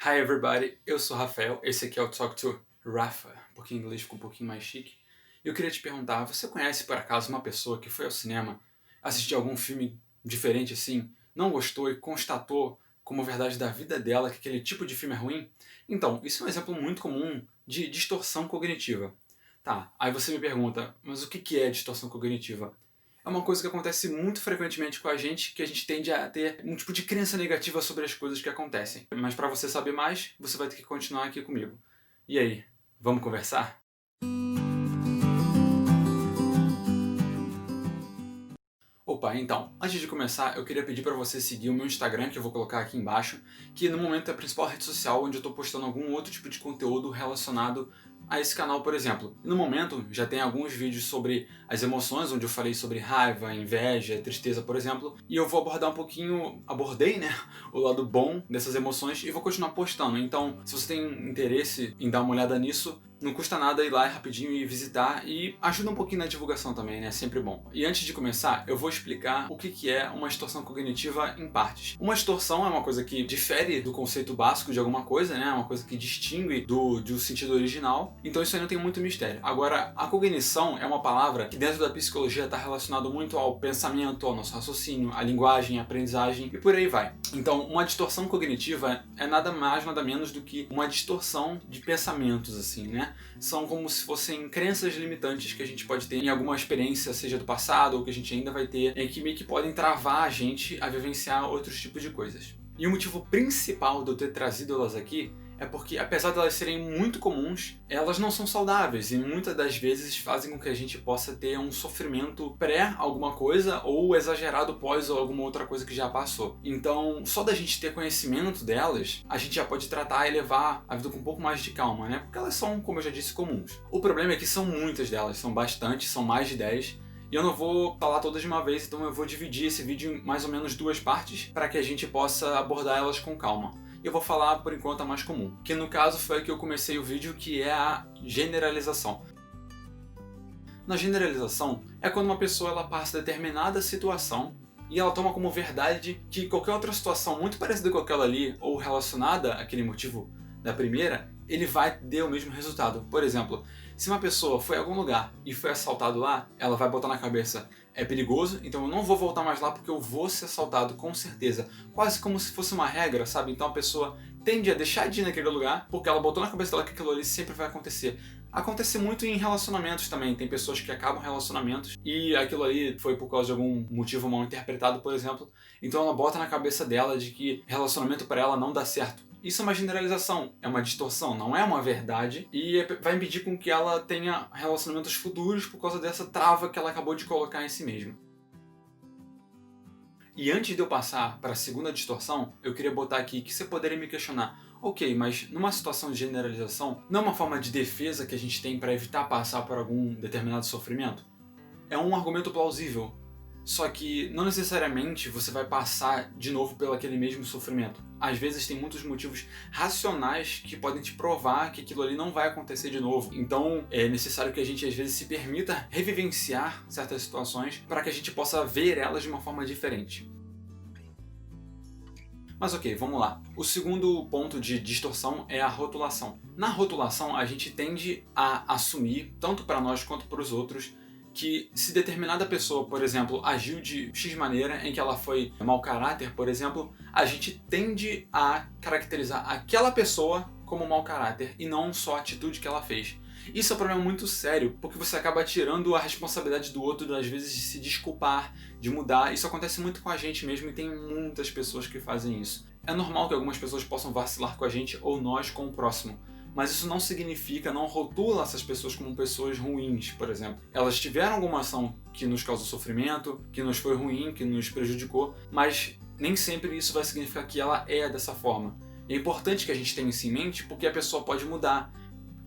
Hi everybody, eu sou o Rafael, esse aqui é o Talk to Rafa, porque em inglês ficou um pouquinho mais chique. E eu queria te perguntar, você conhece por acaso uma pessoa que foi ao cinema, assistiu algum filme diferente assim, não gostou e constatou como verdade da vida dela que aquele tipo de filme é ruim? Então, isso é um exemplo muito comum de distorção cognitiva. Tá, aí você me pergunta, mas o que é distorção cognitiva? É uma coisa que acontece muito frequentemente com a gente, que a gente tende a ter um tipo de crença negativa sobre as coisas que acontecem. Mas para você saber mais, você vai ter que continuar aqui comigo. E aí, vamos conversar? Opa, então, antes de começar, eu queria pedir para você seguir o meu Instagram, que eu vou colocar aqui embaixo, que no momento é a principal rede social onde eu estou postando algum outro tipo de conteúdo relacionado a esse canal, por exemplo. E no momento já tem alguns vídeos sobre as emoções, onde eu falei sobre raiva, inveja, tristeza, por exemplo, e eu vou abordar um pouquinho, abordei, né, o lado bom dessas emoções e vou continuar postando. Então, se você tem interesse em dar uma olhada nisso, não custa nada ir lá rapidinho e visitar e ajuda um pouquinho na divulgação também, né? Sempre bom. E antes de começar, eu vou explicar o que é uma distorção cognitiva em partes. Uma distorção é uma coisa que difere do conceito básico de alguma coisa, né? Uma coisa que distingue do sentido original. Então isso aí não tem muito mistério. Agora, a cognição é uma palavra que dentro da psicologia está relacionado muito ao pensamento, ao nosso raciocínio, à linguagem, à aprendizagem e por aí vai. Então, uma distorção cognitiva é nada mais, nada menos do que uma distorção de pensamentos, assim, né? São como se fossem crenças limitantes que a gente pode ter em alguma experiência, seja do passado ou que a gente ainda vai ter, em que meio que podem travar a gente a vivenciar outros tipos de coisas. E o motivo principal de eu ter trazido elas aqui é porque, apesar de elas serem muito comuns, elas não são saudáveis e muitas das vezes fazem com que a gente possa ter um sofrimento pré alguma coisa ou exagerado pós ou alguma outra coisa que já passou. Então, só da gente ter conhecimento delas, a gente já pode tratar e levar a vida com um pouco mais de calma, né? Porque elas são, como eu já disse, comuns. O problema é que são muitas delas, são bastante, são mais de 10. E eu não vou falar todas de uma vez, então eu vou dividir esse vídeo em mais ou menos duas partes para que a gente possa abordar elas com calma. Eu vou falar por enquanto a mais comum, que no caso foi a que eu comecei o vídeo, que é a generalização. Na generalização, é quando uma pessoa ela passa determinada situação e ela toma como verdade que qualquer outra situação muito parecida com aquela ali, ou relacionada àquele motivo da primeira, ele vai ter o mesmo resultado. Por exemplo, se uma pessoa foi a algum lugar e foi assaltado lá, ela vai botar na cabeça: é perigoso, então eu não vou voltar mais lá porque eu vou ser assaltado com certeza. Quase como se fosse uma regra, sabe? Então a pessoa tende a deixar de ir naquele lugar porque ela botou na cabeça dela que aquilo ali sempre vai acontecer. Acontece muito em relacionamentos também. Tem pessoas que acabam relacionamentos e aquilo ali foi por causa de algum motivo mal interpretado, por exemplo. Então ela bota na cabeça dela de que relacionamento para ela não dá certo. Isso é uma generalização, é uma distorção, não é uma verdade e vai impedir com que ela tenha relacionamentos futuros por causa dessa trava que ela acabou de colocar em si mesma. E antes de eu passar para a segunda distorção, eu queria botar aqui que você poderia me questionar: ok, mas numa situação de generalização, não é uma forma de defesa que a gente tem para evitar passar por algum determinado sofrimento? É um argumento plausível, só que não necessariamente você vai passar de novo pelo aquele mesmo sofrimento. Às vezes tem muitos motivos racionais que podem te provar que aquilo ali não vai acontecer de novo. Então é necessário que a gente às vezes se permita revivenciar certas situações para que a gente possa ver elas de uma forma diferente. Mas ok, vamos lá. O segundo ponto de distorção é a rotulação. Na rotulação, a gente tende a assumir, tanto para nós quanto para os outros, que se determinada pessoa, por exemplo, agiu de X maneira em que ela foi mau caráter, por exemplo, a gente tende a caracterizar aquela pessoa como mau caráter e não só a atitude que ela fez. Isso é um problema muito sério, porque você acaba tirando a responsabilidade do outro, às vezes, de se desculpar, de mudar. Isso acontece muito com a gente mesmo e tem muitas pessoas que fazem isso. É normal que algumas pessoas possam vacilar com a gente ou nós com o próximo. Mas isso não significa, não rotula essas pessoas como pessoas ruins, por exemplo. Elas tiveram alguma ação que nos causou sofrimento, que nos foi ruim, que nos prejudicou, mas nem sempre isso vai significar que ela é dessa forma. É importante que a gente tenha isso em mente porque a pessoa pode mudar.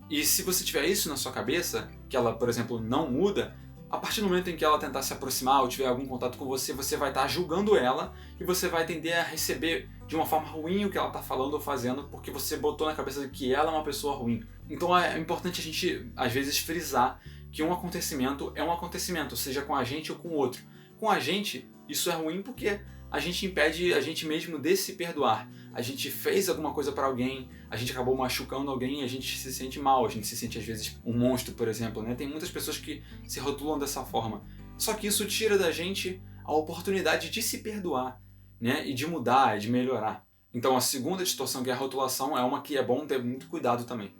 E se você tiver isso na sua cabeça, que ela, por exemplo, não muda, a partir do momento em que ela tentar se aproximar ou tiver algum contato com você, você vai estar julgando ela e você vai tender a receber de uma forma ruim o que ela está falando ou fazendo porque você botou na cabeça de que ela é uma pessoa ruim. Então é importante a gente, às vezes, frisar que um acontecimento é um acontecimento, seja com a gente ou com o outro. Com a gente, isso é ruim porque a gente impede a gente mesmo de se perdoar. a gente fez alguma coisa para alguém, a gente acabou machucando alguém e a gente se sente mal, a gente se sente às vezes um monstro, por exemplo, né? Tem muitas pessoas que se rotulam dessa forma. Só que isso tira da gente a oportunidade de se perdoar, né? E de mudar, de melhorar. Então a segunda distorção, que é a rotulação, é uma que é bom ter muito cuidado também.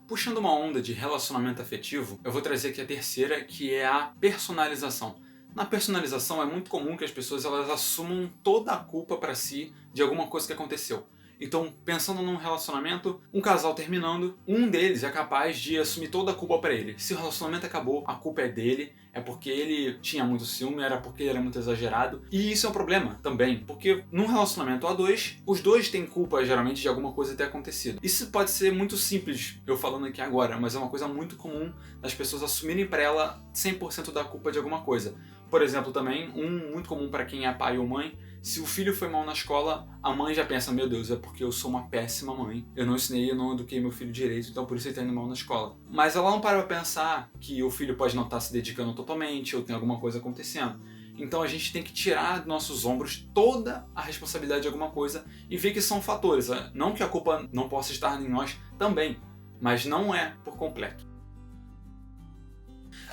Puxando uma onda de relacionamento afetivo, eu vou trazer aqui a terceira, que é a personalização. Na personalização é muito comum que as pessoas elas assumam toda a culpa para si de alguma coisa que aconteceu. Então, pensando num relacionamento, um casal terminando, um deles é capaz de assumir toda a culpa para ele. Se o relacionamento acabou, a culpa é dele, é porque ele tinha muito ciúme, era porque ele era muito exagerado. E isso é um problema também, porque num relacionamento a dois, os dois têm culpa geralmente de alguma coisa ter acontecido. Isso pode ser muito simples, eu falando aqui agora, mas é uma coisa muito comum das pessoas assumirem para ela 100% da culpa de alguma coisa. Por exemplo, também, muito comum para quem é pai ou mãe, se o filho foi mal na escola, a mãe já pensa, meu Deus, é porque eu sou uma péssima mãe. Eu não ensinei, eu não eduquei meu filho direito, então por isso ele tá indo mal na escola. Mas ela não para pra pensar que o filho pode não estar se dedicando totalmente, ou tem alguma coisa acontecendo. Então a gente tem que tirar dos nossos ombros toda a responsabilidade de alguma coisa e ver que são fatores. Não que a culpa não possa estar em nós também, mas não é por completo.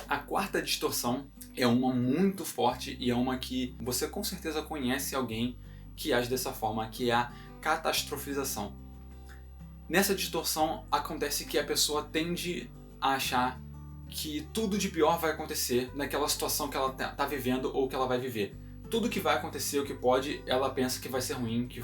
A quarta distorção é uma muito forte e é uma que você com certeza conhece alguém que age dessa forma, que é a catastrofização. Nessa distorção acontece que a pessoa tende a achar que tudo de pior vai acontecer naquela situação que ela está vivendo ou que ela vai viver. Tudo que vai acontecer, o que pode, ela pensa que vai ser ruim, que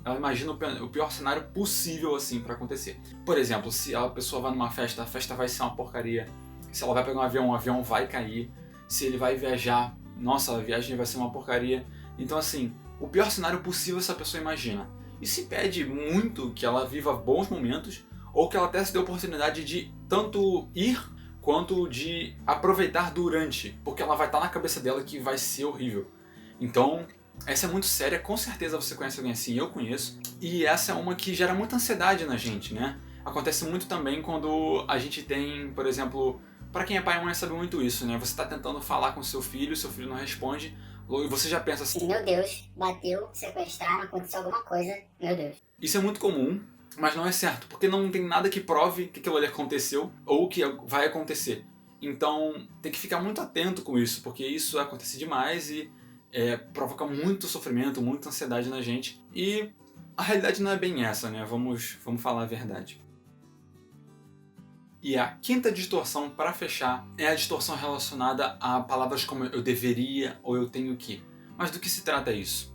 ela imagina o pior cenário possível assim para acontecer. Por exemplo, se a pessoa vai numa festa, a festa vai ser uma porcaria. Se ela vai pegar um avião vai cair. Se ele vai viajar, nossa, a viagem vai ser uma porcaria. Então assim, o pior cenário possível essa pessoa imagina. E se pede muito que ela viva bons momentos, ou que ela até se dê a oportunidade de tanto ir, quanto de aproveitar durante, porque ela vai estar na cabeça dela que vai ser horrível. Então, essa é muito séria, com certeza você conhece alguém assim, eu conheço. E essa é uma que gera muita ansiedade na gente, né? Acontece muito também quando a gente tem, por exemplo, para quem é pai e mãe sabe muito isso, né? Você está tentando falar com seu filho não responde, e você já pensa assim, meu Deus, bateu, sequestraram, aconteceu alguma coisa, meu Deus. Isso é muito comum, mas não é certo, porque não tem nada que prove que aquilo ali aconteceu ou que vai acontecer. Então tem que ficar muito atento com isso, porque isso acontece demais e provoca muito sofrimento, muita ansiedade na gente. E a realidade não é bem essa, né? Vamos falar a verdade. E a quinta distorção, para fechar, é a distorção relacionada a palavras como eu deveria ou eu tenho que. Mas do que se trata isso?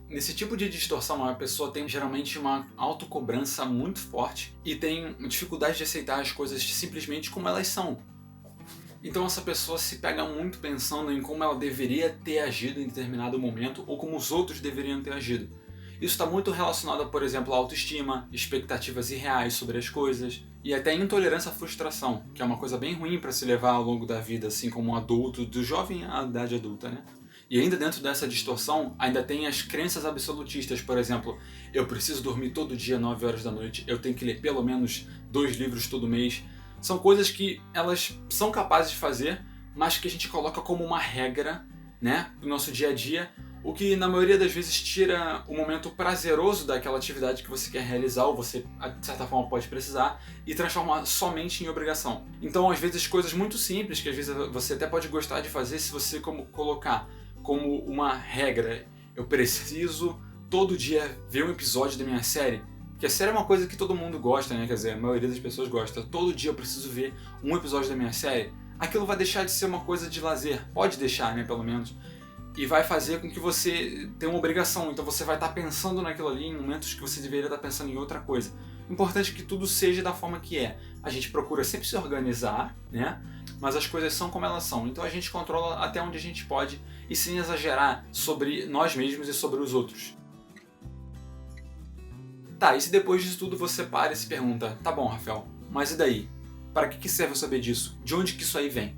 Nesse tipo de distorção, a pessoa tem geralmente uma autocobrança muito forte e tem dificuldade de aceitar as coisas simplesmente como elas são. Então essa pessoa se pega muito pensando em como ela deveria ter agido em determinado momento ou como os outros deveriam ter agido. Isso está muito relacionado a, por exemplo, a autoestima, expectativas irreais sobre as coisas e até intolerância à frustração, que é uma coisa bem ruim para se levar ao longo da vida, assim como um adulto, do jovem à idade adulta, né? E ainda dentro dessa distorção, ainda tem as crenças absolutistas, por exemplo, eu preciso dormir todo dia 9 horas da noite, eu tenho que ler pelo menos 2 livros todo mês. São coisas que elas são capazes de fazer, mas que a gente coloca como uma regra, né, no nosso dia a dia, o que na maioria das vezes tira o momento prazeroso daquela atividade que você quer realizar ou você, de certa forma, pode precisar e transforma somente em obrigação. Então, às vezes, coisas muito simples que às vezes você até pode gostar de fazer se você colocar como uma regra, eu preciso todo dia ver um episódio da minha série. Porque a série é uma coisa que todo mundo gosta, né? Quer dizer, a maioria das pessoas gosta. Todo dia eu preciso ver um episódio da minha série. Aquilo vai deixar de ser uma coisa de lazer. Pode deixar, né? Pelo menos. E vai fazer com que você tenha uma obrigação. Então você vai estar pensando naquilo ali em momentos que você deveria estar pensando em outra coisa. O importante é que tudo seja da forma que é. A gente procura sempre se organizar, né? Mas as coisas são como elas são. Então a gente controla até onde a gente pode e sem exagerar sobre nós mesmos e sobre os outros. Tá, e se depois disso tudo você para e se pergunta, tá bom, Rafael, mas e daí? Para que serve eu saber disso? De onde que isso aí vem?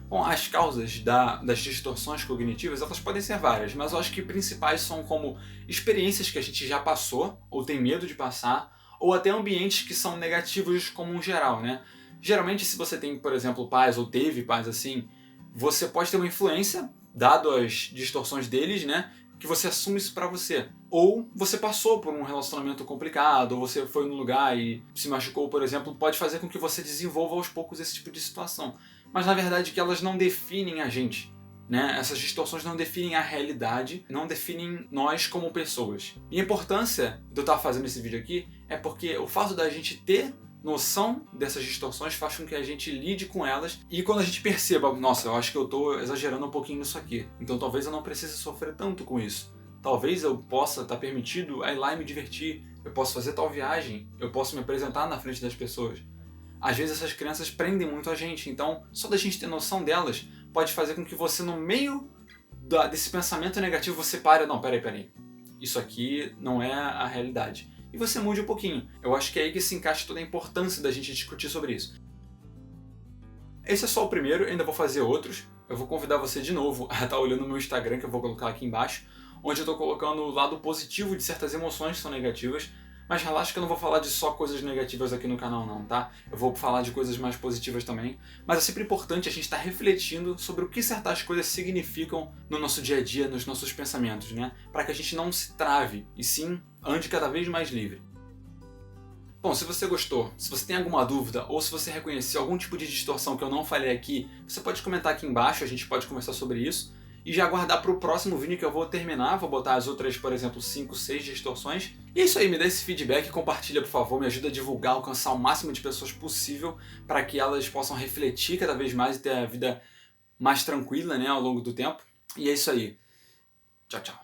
Bom, as causas das distorções cognitivas, elas podem ser várias, mas eu acho que principais são como experiências que a gente já passou, ou tem medo de passar, ou até ambientes que são negativos como um geral, né? Geralmente, se você tem, por exemplo, pais, ou teve pais assim, você pode ter uma influência, dado as distorções deles, né? que você assume isso pra você. Ou você passou por um relacionamento complicado, ou você foi num lugar e se machucou, por exemplo, pode fazer com que você desenvolva aos poucos esse tipo de situação. Mas na verdade que elas não definem a gente. Né? Essas distorções não definem a realidade, não definem nós como pessoas. E a importância de eu estar fazendo esse vídeo aqui é porque o fato da gente ter noção dessas distorções faz com que a gente lide com elas e quando a gente perceba, nossa, eu acho que eu estou exagerando um pouquinho nisso aqui, então talvez eu não precise sofrer tanto com isso. Talvez eu possa estar permitido a ir lá e me divertir, eu posso fazer tal viagem, eu posso me apresentar na frente das pessoas. Às vezes essas crenças prendem muito a gente, então só da gente ter noção delas pode fazer com que você, no meio desse pensamento negativo, você pare, não, peraí, isso aqui não é a realidade. E você mude um pouquinho. Eu acho que é aí que se encaixa toda a importância da gente discutir sobre isso. Esse é só o primeiro, eu ainda vou fazer outros. Eu vou convidar você de novo a estar olhando o meu Instagram, que eu vou colocar aqui embaixo, onde eu estou colocando o lado positivo de certas emoções que são negativas. Mas relaxa que eu não vou falar de só coisas negativas aqui no canal não, tá? Eu vou falar de coisas mais positivas também. Mas é sempre importante a gente estar refletindo sobre o que certas coisas significam no nosso dia a dia, nos nossos pensamentos, né? Para que a gente não se trave, e sim ande cada vez mais livre. Bom, se você gostou, se você tem alguma dúvida, ou se você reconheceu algum tipo de distorção que eu não falei aqui, você pode comentar aqui embaixo, a gente pode conversar sobre isso. E já aguardar para o próximo vídeo que eu vou terminar, vou botar as outras, por exemplo, 5, 6 distorções. E é isso aí, me dá esse feedback, compartilha por favor, me ajuda a divulgar, alcançar o máximo de pessoas possível para que elas possam refletir cada vez mais e ter a vida mais tranquila, né, ao longo do tempo. E é isso aí. Tchau, tchau.